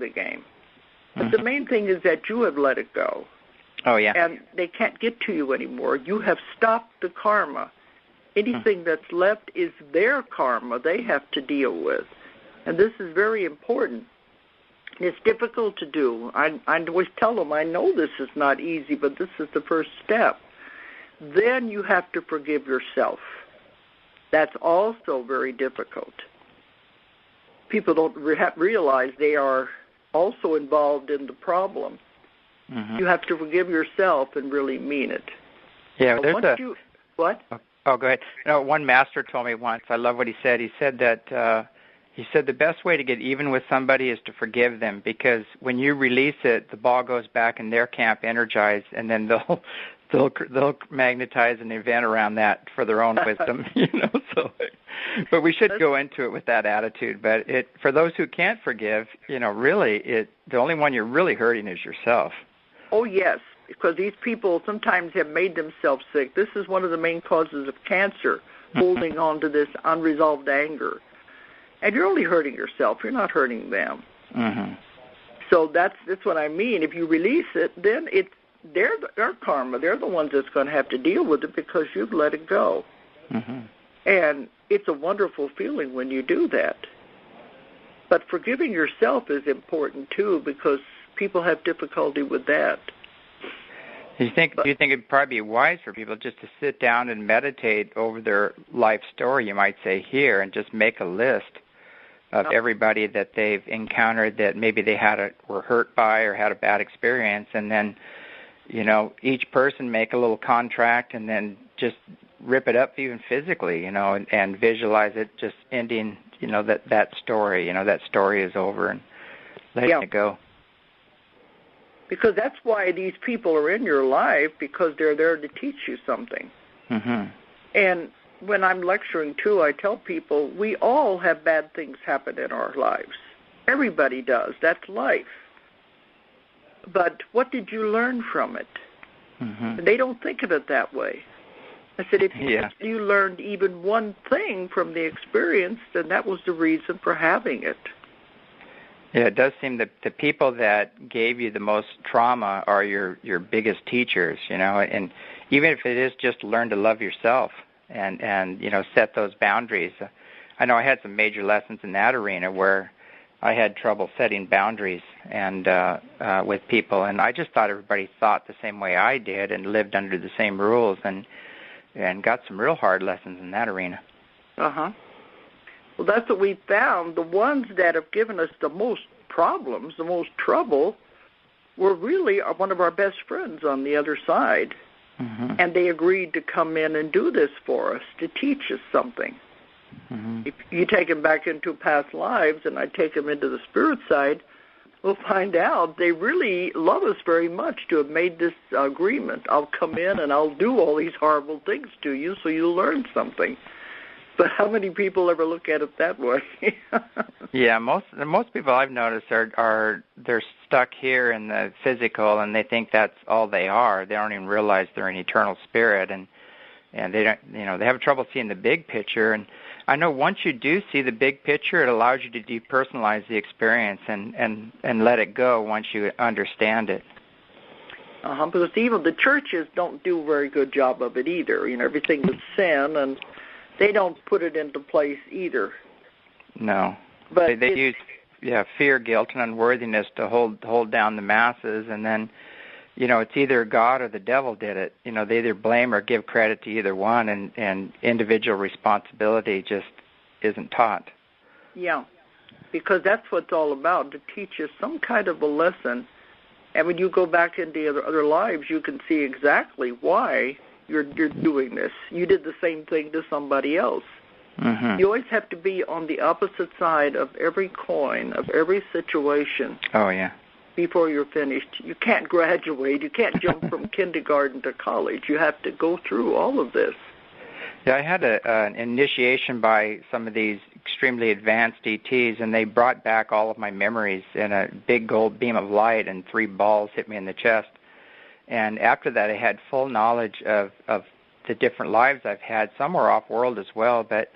the game. But the main thing is that you have let it go. Oh, yeah. And they can't get to you anymore. You have stopped the karma. Anything that's left is their karma they have to deal with. And this is very important. It's difficult to do. I always tell them, I know this is not easy, but this is the first step. Then you have to forgive yourself. That's also very difficult. People don't realize they are also involved in the problem. You have to forgive yourself and really mean it. Yeah, what? Oh, go ahead. One master told me once, I love what he said. He said that the best way to get even with somebody is to forgive them, because when you release it, the ball goes back in their camp energized, and then they'll magnetize an event around that for their own wisdom, So, but we should go into it with that attitude. But for those who can't forgive, really, the only one you're really hurting is yourself. Oh, yes, because these people sometimes have made themselves sick. This is one of the main causes of cancer, holding on to this unresolved anger. And you're only hurting yourself. You're not hurting them. So that's what I mean. If you release it, then they're their karma. They're the ones that's going to have to deal with it because you've let it go. And it's a wonderful feeling when you do that. But forgiving yourself is important, too, because people have difficulty with that. Do you think it'd probably be wise for people just to sit down and meditate over their life story, you might say, here, and just make a list of everybody that they've encountered that maybe they were hurt by or had a bad experience, and then, each person make a little contract and then just rip it up even physically, and visualize it just ending, that story, that story is over and letting it go. Because that's why these people are in your life, because they're there to teach you something. And when I'm lecturing, too, I tell people we all have bad things happen in our lives. Everybody does. That's life. But what did you learn from it? They don't think of it that way. I said, if you learned even one thing from the experience, then that was the reason for having it. Yeah, it does seem that the people that gave you the most trauma are your biggest teachers, and even if it is just learn to love yourself and set those boundaries. I know I had some major lessons in that arena where I had trouble setting boundaries and with people, and I just thought everybody thought the same way I did and lived under the same rules, and got some real hard lessons in that arena. Well, that's what we found. The ones that have given us the most problems, the most trouble, were really one of our best friends on the other side. And they agreed to come in and do this for us, to teach us something. If you take them back into past lives and I take them into the spirit side, we'll find out they really love us very much to have made this agreement. I'll come in and I'll do all these horrible things to you so you'll learn something. But how many people ever look at it that way? Yeah, most people I've noticed they're stuck here in the physical, and they think that's all they are. They don't even realize they're an eternal spirit, and they don't, they have trouble seeing the big picture. And I know once you do see the big picture, it allows you to depersonalize the experience and let it go once you understand it. Because even the churches don't do a very good job of it either. Everything is sin, and they don't put it into place either. No, but they use fear, guilt, and unworthiness to hold down the masses, and then it's either God or the devil did it. They either blame or give credit to either one, and individual responsibility just isn't taught. Yeah, because that's what it's all about, to teach us some kind of a lesson. And when you go back into other lives, you can see exactly why you're doing this. You did the same thing to somebody else. You always have to be on the opposite side of every coin, of every situation. Oh, yeah. Before you're finished. You can't graduate. You can't jump from kindergarten to college. You have to go through all of this. Yeah, I had an initiation by some of these extremely advanced ETs, and they brought back all of my memories in a big gold beam of light, and 3 balls hit me in the chest. And after that, I had full knowledge of the different lives I've had. Some were off-world as well, but,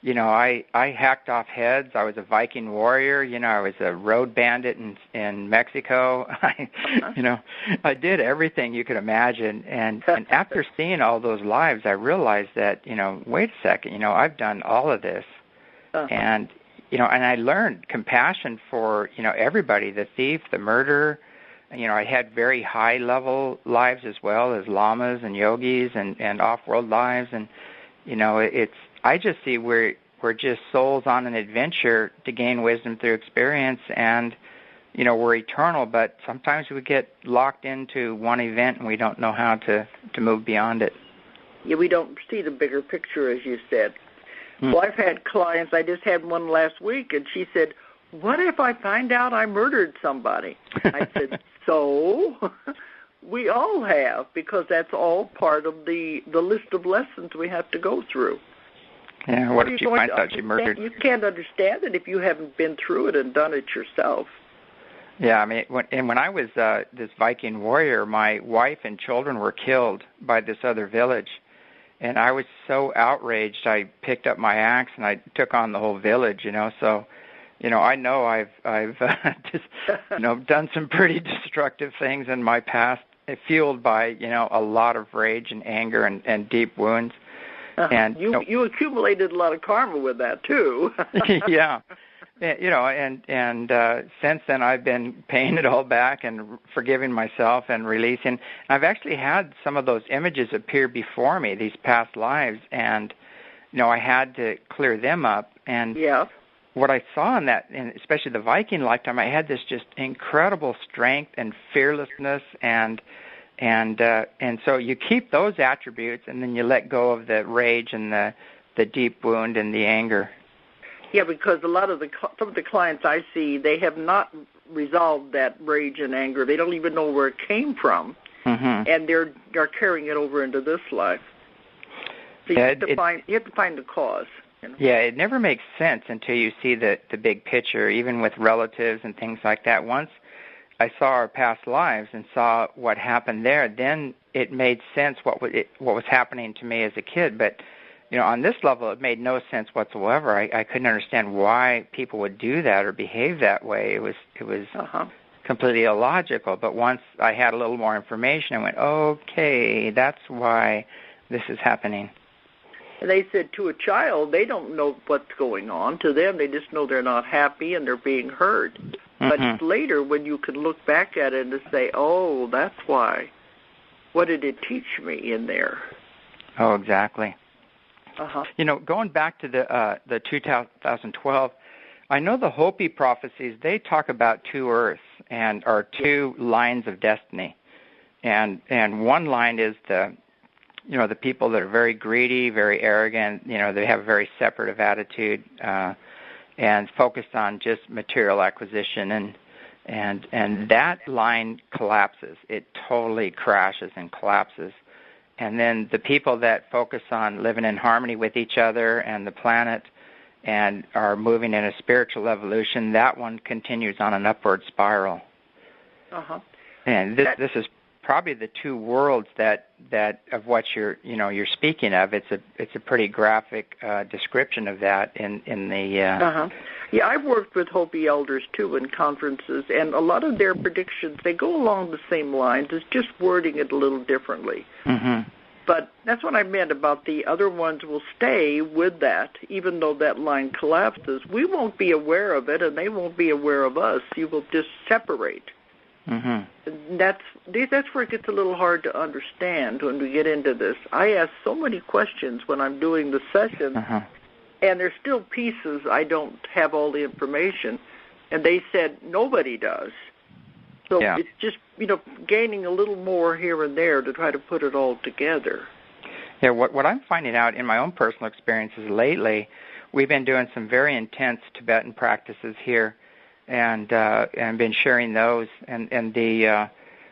I hacked off heads. I was a Viking warrior. I was a road bandit in Mexico. I did everything you could imagine. And after seeing all those lives, I realized that, wait a second, I've done all of this. And, and I learned compassion for, everybody, the thief, the murderer. I had very high-level lives as well as lamas and yogis and off-world lives. And, I just see we're just souls on an adventure to gain wisdom through experience, and we're eternal. But sometimes we get locked into one event and we don't know how to move beyond it. Yeah, we don't see the bigger picture, as you said. Well, I've had clients. I just had one last week, and she said, "What if I find out I murdered somebody?" I said, "So." We all have, because that's all part of the list of lessons we have to go through. Yeah, what if you find out you murdered? You can't understand it if you haven't been through it and done it yourself. Yeah, I mean, when I was this Viking warrior, my wife and children were killed by this other village, and I was so outraged. I picked up my axe and I took on the whole village. So. I know I've just done some pretty destructive things in my past, fueled by a lot of rage and anger and deep wounds. And you accumulated a lot of karma with that too. Yeah, and since then I've been paying it all back and forgiving myself and releasing. I've actually had some of those images appear before me, these past lives, and I had to clear them up. And yeah. What I saw in that, and especially the Viking lifetime, I had this just incredible strength and fearlessness, and so you keep those attributes, and then you let go of the rage and the deep wound and the anger. Yeah, because some of the clients I see, they have not resolved that rage and anger. They don't even know where it came from, and they're carrying it over into this life. So you have to find the cause. Yeah, it never makes sense until you see the big picture, even with relatives and things like that. Once I saw our past lives and saw what happened there, then it made sense what was happening to me as a kid. But, on this level, it made no sense whatsoever. I couldn't understand why people would do that or behave that way. It was completely illogical. But once I had a little more information, I went, okay, that's why this is happening. And they said to a child, they don't know what's going on. To them, they just know they're not happy and they're being hurt. But it's later when you can look back at it and say, oh, that's why. What did it teach me in there? Oh, exactly. Going back to the 2012, I know the Hopi prophecies, they talk about two earths and are two lines of destiny. And one line is the people that are very greedy, very arrogant, they have a very separative attitude and focused on just material acquisition. And that line collapses. It totally crashes and collapses. And then the people that focus on living in harmony with each other and the planet and are moving in a spiritual evolution, that one continues on an upward spiral. And this is probably the two worlds that of what you're speaking of. It's a pretty graphic description of that in the. Yeah, I've worked with Hopi elders too in conferences, and a lot of their predictions, they go along the same lines. It's just wording it a little differently. But that's what I meant about the other ones will stay with that, even though that line collapses. We won't be aware of it, and they won't be aware of us. You will just separate. That's where it gets a little hard to understand when we get into this. I ask so many questions when I'm doing the session, and there's still pieces I don't have all the information. And they said nobody does. So it's just, gaining a little more here and there to try to put it all together. Yeah, what I'm finding out in my own personal experiences lately, we've been doing some very intense Tibetan practices here, and been sharing those. And the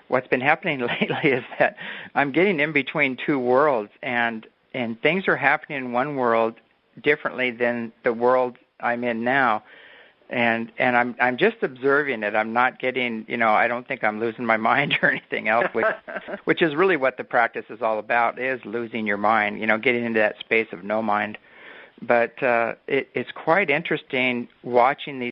what's been happening lately is that I'm getting in between two worlds, and things are happening in one world differently than the world I'm in now. And I'm just observing it. I'm not getting, I don't think I'm losing my mind or anything else, which is really what the practice is all about, is losing your mind, getting into that space of no mind. But it's quite interesting watching